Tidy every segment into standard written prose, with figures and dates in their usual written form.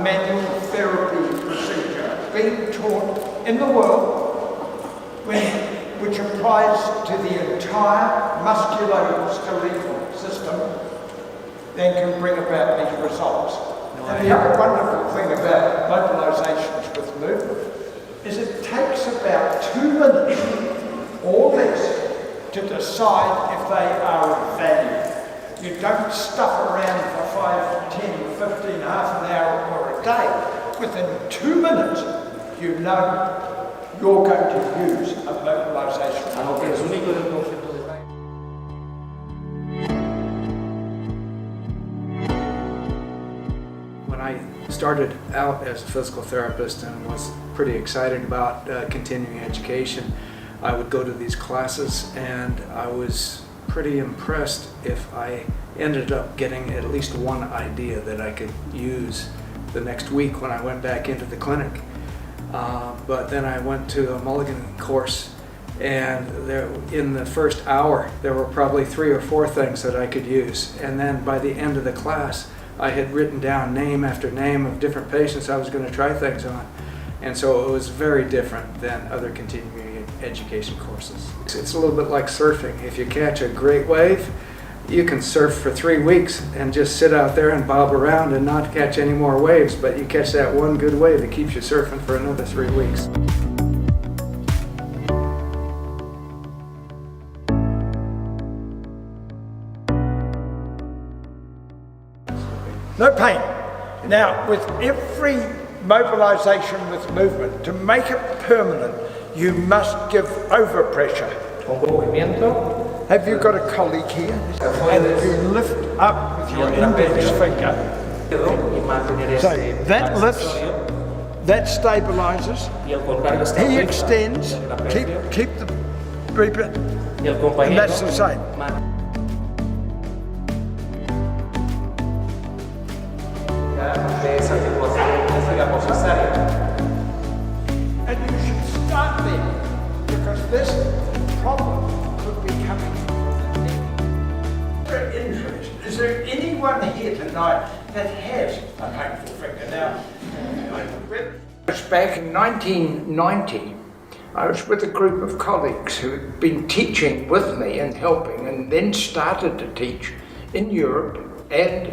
manual therapy procedure being taught in the world which applies to the entire musculoskeletal system, then can bring about these results. And the other wonderful thing about mobilisations with movement is it takes about 2 minutes or less to decide if they are of value. You don't stuff around for 5, 10, 15, half an hour or a day. Within 2 minutes, you know you're going to use a mobilisation. When I started out as a physical therapist and was pretty excited about continuing education, I would go to these classes, and I was pretty impressed if I ended up getting at least one idea that I could use the next week when I went back into the clinic. But then I went to a Mulligan course, and in the first hour there were probably 3 or 4 things that I could use, and then by the end of the class I had written down name after name of different patients I was going to try things on. And so it was very different than other continuing education courses. It's a little bit like surfing. If you catch a great wave, you can surf for 3 weeks and just sit out there and bob around and not catch any more waves, but you catch that one good wave that keeps you surfing for another 3 weeks. No pain. Now, with every mobilisation with movement, to make it permanent, you must give overpressure. Have you got a colleague here? And you lift up with your index finger. So that lifts, that stabilises, he extends, keep the breathing, and that's the same. And you should start there, because this problem could be coming from injuries. Is there anyone here tonight that has a painful finger? Now, back in 1990, I was with a group of colleagues who had been teaching with me and helping, and then started to teach in Europe and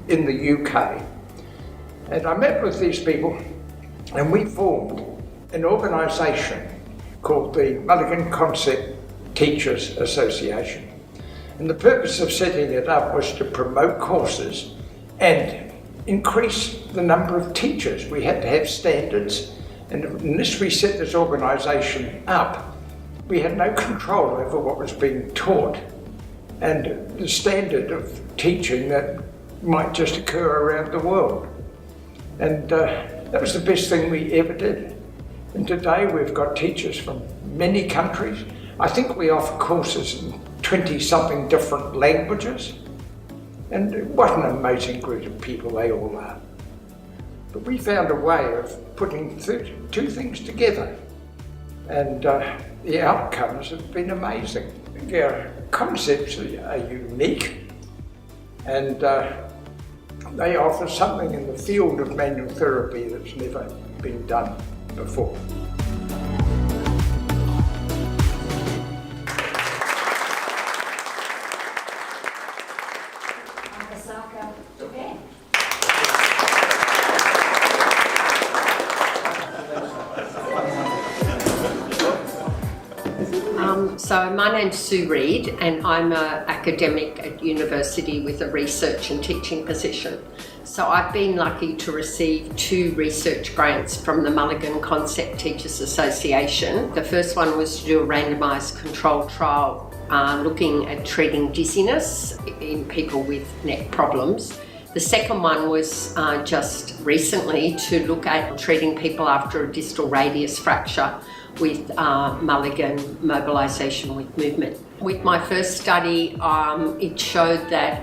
in the UK. And I met with these people, and we formed an organisation called the Mulligan Concept Teachers Association. And the purpose of setting it up was to promote courses and increase the number of teachers. We had to have standards, and unless we set this organisation up, we had no control over what was being taught and the standard of teaching that might just occur around the world. And that was the best thing we ever did. And today we've got teachers from many countries. I think we offer courses in 20-something different languages. And what an amazing group of people they all are. But we found a way of putting 2 things together. And the outcomes have been amazing. Our concepts are unique, and they offer something in the field of manual therapy that's never been done before. Japan. So my name's Sue Reed, and I'm an academic at university with a research and teaching position. So I've been lucky to receive 2 research grants from the Mulligan Concept Teachers Association. The first one was to do a randomised controlled trial looking at treating dizziness in people with neck problems. The second one was just recently to look at treating people after a distal radius fracture with Mulligan mobilisation with movement. With my first study, it showed that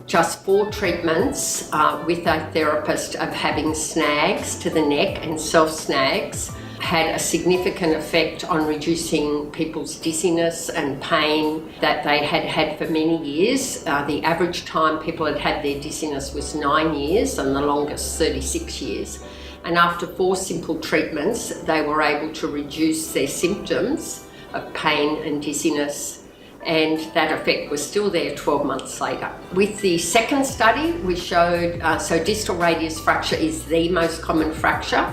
just 4 treatments with a therapist of having snags to the neck and self-snags had a significant effect on reducing people's dizziness and pain that they had had for many years. The average time people had had their dizziness was 9 years and the longest 36 years. And after 4 simple treatments, they were able to reduce their symptoms of pain and dizziness, and that effect was still there 12 months later. With the second study, we showed, so distal radius fracture is the most common fracture,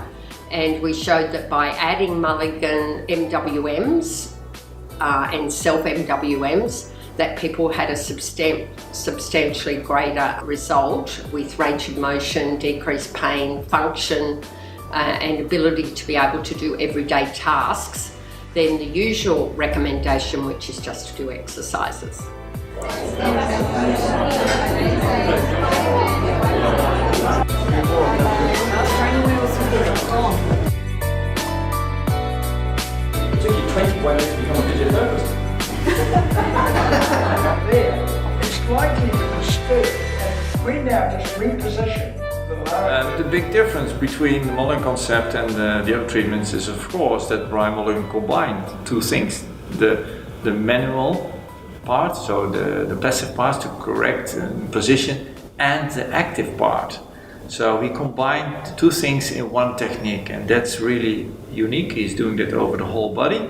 and we showed that by adding Mulligan MWMs and self-MWMs, that people had a substantially greater result with range of motion, decreased pain, function, and ability to be able to do everyday tasks than the usual recommendation, which is just to do exercises. It took you 21 years to become a physiotherapist. It's likely to be split, and we now just reposition the lower. The big difference between the Mulligan concept and the other treatments is, of course, that Brian Mulligan combined 2 things: the manual part, so the passive part to correct position, and the active part. So he combined 2 things in one technique, and that's really unique. He's doing that over the whole body.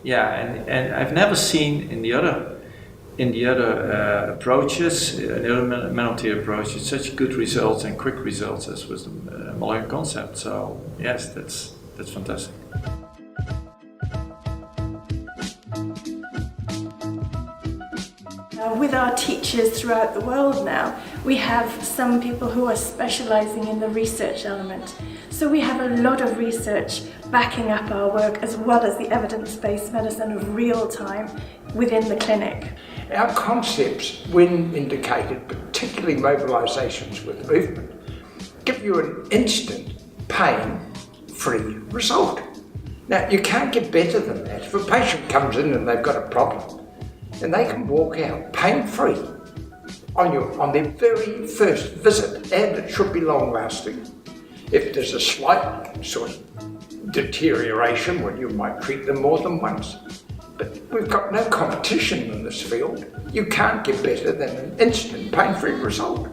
Yeah, and I've never seen in the other approaches, in the other manual approaches, such good results and quick results as with the Mulligan concept. So yes, that's fantastic. With our teachers throughout the world now, we have some people who are specializing in the research element. So we have a lot of research backing up our work, as well as the evidence-based medicine of real time within the clinic. Our concepts, when indicated, particularly mobilisations with movement, give you an instant pain-free result. Now, you can't get better than that. If a patient comes in and they've got a problem, and they can walk out pain-free on their very first visit, and it should be long-lasting. If there's a slight sort of deterioration, well, you might treat them more than once. But we've got no competition in this field. You can't get better than an instant pain-free result.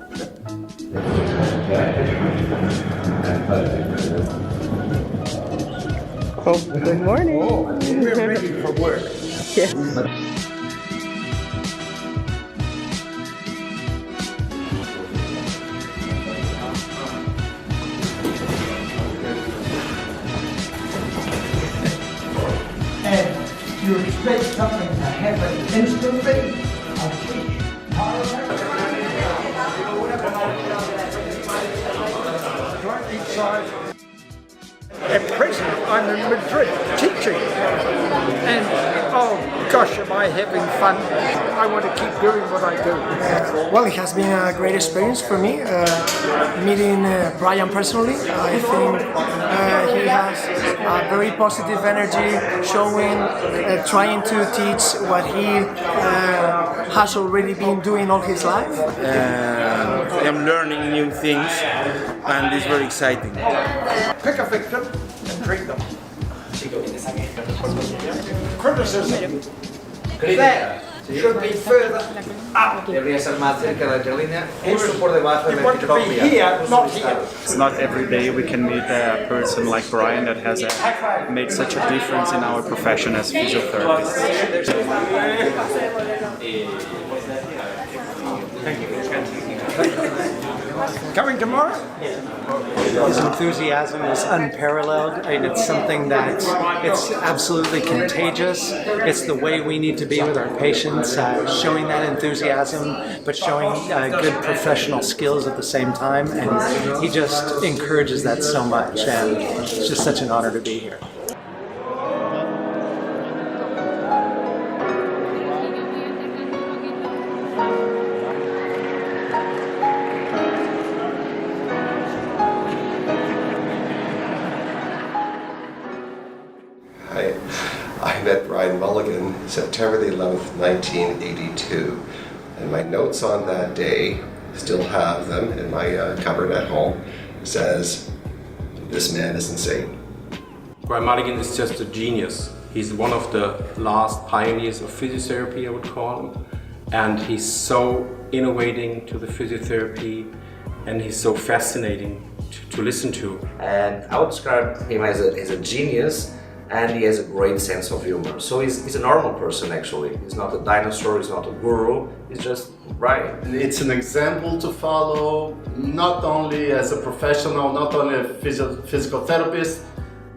Oh, good morning. Oh, we're ready for work. Yes. And you expect something to happen instantly, I'll teach chiropractic. At present, I'm in Madrid teaching, and oh gosh, am I having fun. I want to keep doing what I do. Well, it has been a great experience for me, meeting Brian personally. I think he has a very positive energy, showing, trying to teach what he has already been doing all his life. I'm learning new things, and it's very exciting. Pick a victim and treat them. Criticism. That should be further up. Debería ser más cerca de la línea, justo por debajo de You la want to be here, not here. It's not every day we can meet a person like Brian that has made such a difference in our profession as physiotherapists. Coming tomorrow? His enthusiasm is unparalleled, and it's something that it's absolutely contagious. It's the way we need to be with our patients, showing that enthusiasm, but showing good professional skills at the same time. And he just encourages that so much, and it's just such an honor to be here. I met Brian Mulligan September the 11th, 1982, and my notes on that day, still have them in my cupboard at home, says, "This man is insane." Brian Mulligan is just a genius. He's one of the last pioneers of physiotherapy, I would call him. And he's so innovating to the physiotherapy, and he's so fascinating to listen to. And I would describe him as a genius, and he has a great sense of humor. So he's a normal person actually. He's not a dinosaur, he's not a guru, he's just Brian. It's an example to follow, not only as a professional, not only a physical therapist,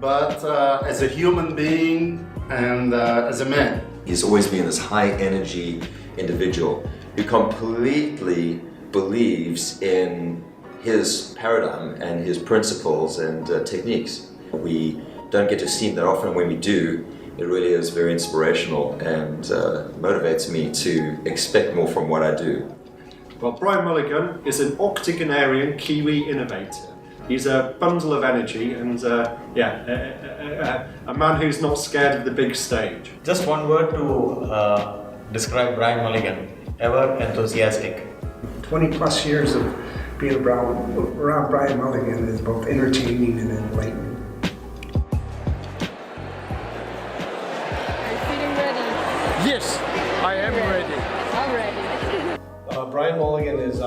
but as a human being and as a man. He's always been this high energy individual who completely believes in his paradigm and his principles and techniques. We don't get to see him that often. When we do, it really is very inspirational and motivates me to expect more from what I do. Well, Brian Mulligan is an octogenarian Kiwi innovator. He's a bundle of energy and a man who's not scared of the big stage. Just one word to describe Brian Mulligan: ever enthusiastic. 20 plus years of being around Brian Mulligan is both entertaining and enlightening. Yes, I am ready. I'm ready. Brian Mulligan is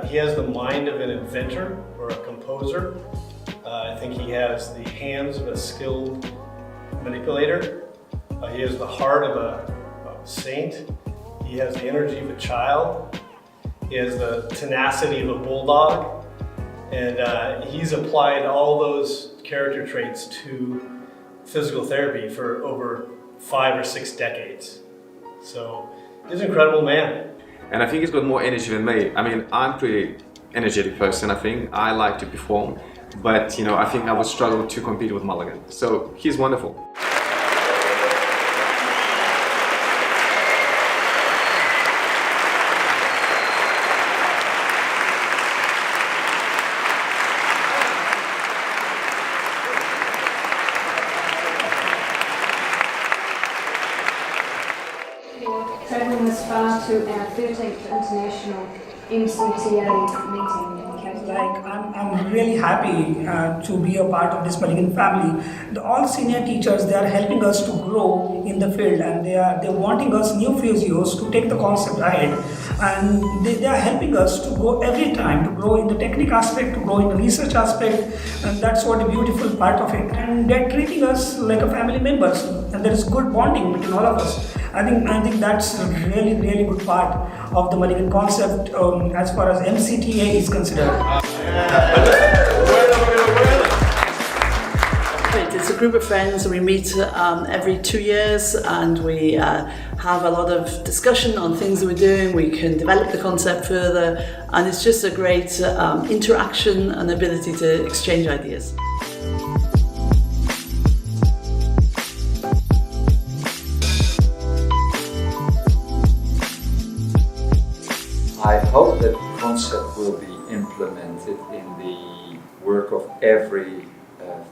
he has the mind of an inventor or a composer. I think he has the hands of a skilled manipulator. He has the heart of a saint. He has the energy of a child. He has the tenacity of a bulldog. And he's applied all those character traits to physical therapy for over 5 or 6 decades. So he's an incredible man. And I think he's got more energy than me. I mean, I'm a pretty energetic person, I think. I like to perform. But, I think I would struggle to compete with Mulligan. So he's wonderful. Travelling this far to our 13th International MCTA meeting in Cape I'm really happy to be a part of this Mulligan family. All senior teachers, they are helping us to grow in the field, and they're wanting us new physios to take the concept ahead, and they are helping us to grow every time, to grow in the technique aspect, to grow in the research aspect, and that's what the beautiful part of it. And they're treating us like a family members, and there is good bonding between all of us. I think that's a really, really good part of the Mulligan concept as far as MCTA is considered. It's a group of friends, and we meet every 2 years, and we have a lot of discussion on things that we're doing. We can develop the concept further, and it's just a great interaction and ability to exchange ideas. I hope that the concept will be implemented in the work of every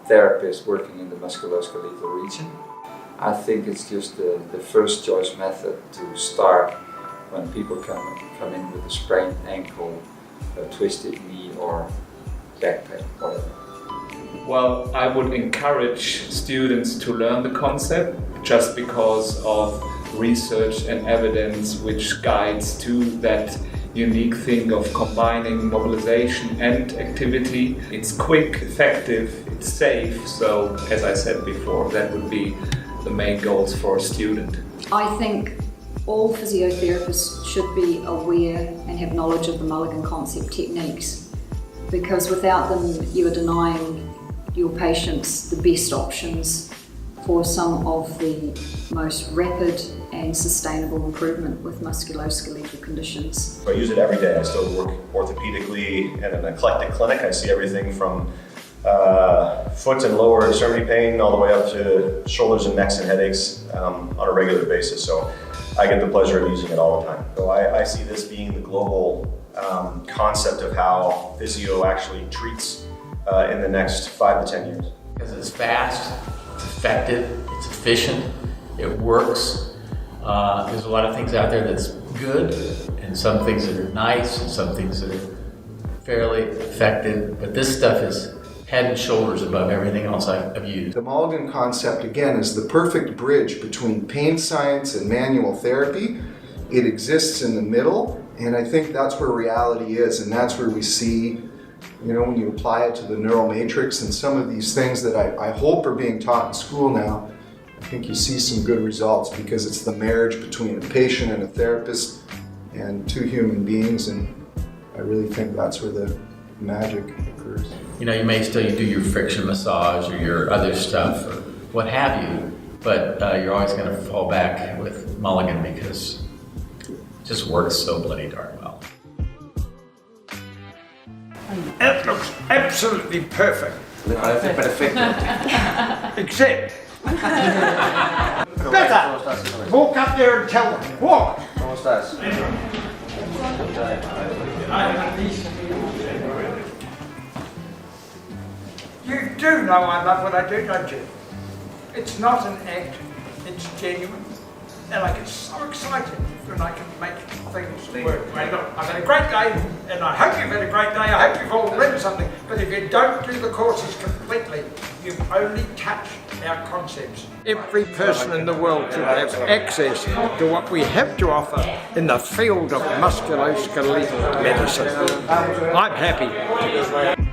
therapist working in the musculoskeletal region. I think it's just the first choice method to start when people come in with a sprained ankle, a twisted knee or back pain, whatever. Well, I would encourage students to learn the concept just because of research and evidence which guides to that unique thing of combining mobilization and activity. It's quick, effective, it's safe, so as I said before, that would be the main goals for a student. I think all physiotherapists should be aware and have knowledge of the Mulligan concept techniques, because without them you are denying your patients the best options for some of the most rapid and sustainable improvement with musculoskeletal conditions. I use it every day. I still work orthopedically in an eclectic clinic. I see everything from foot and lower extremity pain all the way up to shoulders and necks and headaches on a regular basis. So I get the pleasure of using it all the time. So I see this being the global concept of how physio actually treats in the next 5 to 10 years. Because it's fast, it's effective, it's efficient, it works. There's a lot of things out there that's good, and some things that are nice, and some things that are fairly effective, but this stuff is head and shoulders above everything else I've used. The Mulligan concept, again, is the perfect bridge between pain science and manual therapy. It exists in the middle, and I think that's where reality is, and that's where we see, you know, when you apply it to the neural matrix and some of these things that I hope are being taught in school now, I think you see some good results because it's the marriage between a patient and a therapist and two human beings, and I really think that's where the magic occurs. You know, you may still do your friction massage or your other stuff or what have you, but you're always going to fall back with Mulligan because it just works so bloody darn well. It looks absolutely perfect. Except. Better! Walk up there and tell them. Walk! You do know I love what I do, don't you? It's not an act, it's genuine. And I get so excited when I can make things work. Hey, look, I've had a great day, and I hope you've had a great day. I hope you've all learned something. But if you don't do the courses completely, you've only touched our concepts. Every person in the world should have access to what we have to offer in the field of musculoskeletal medicine. I'm happy.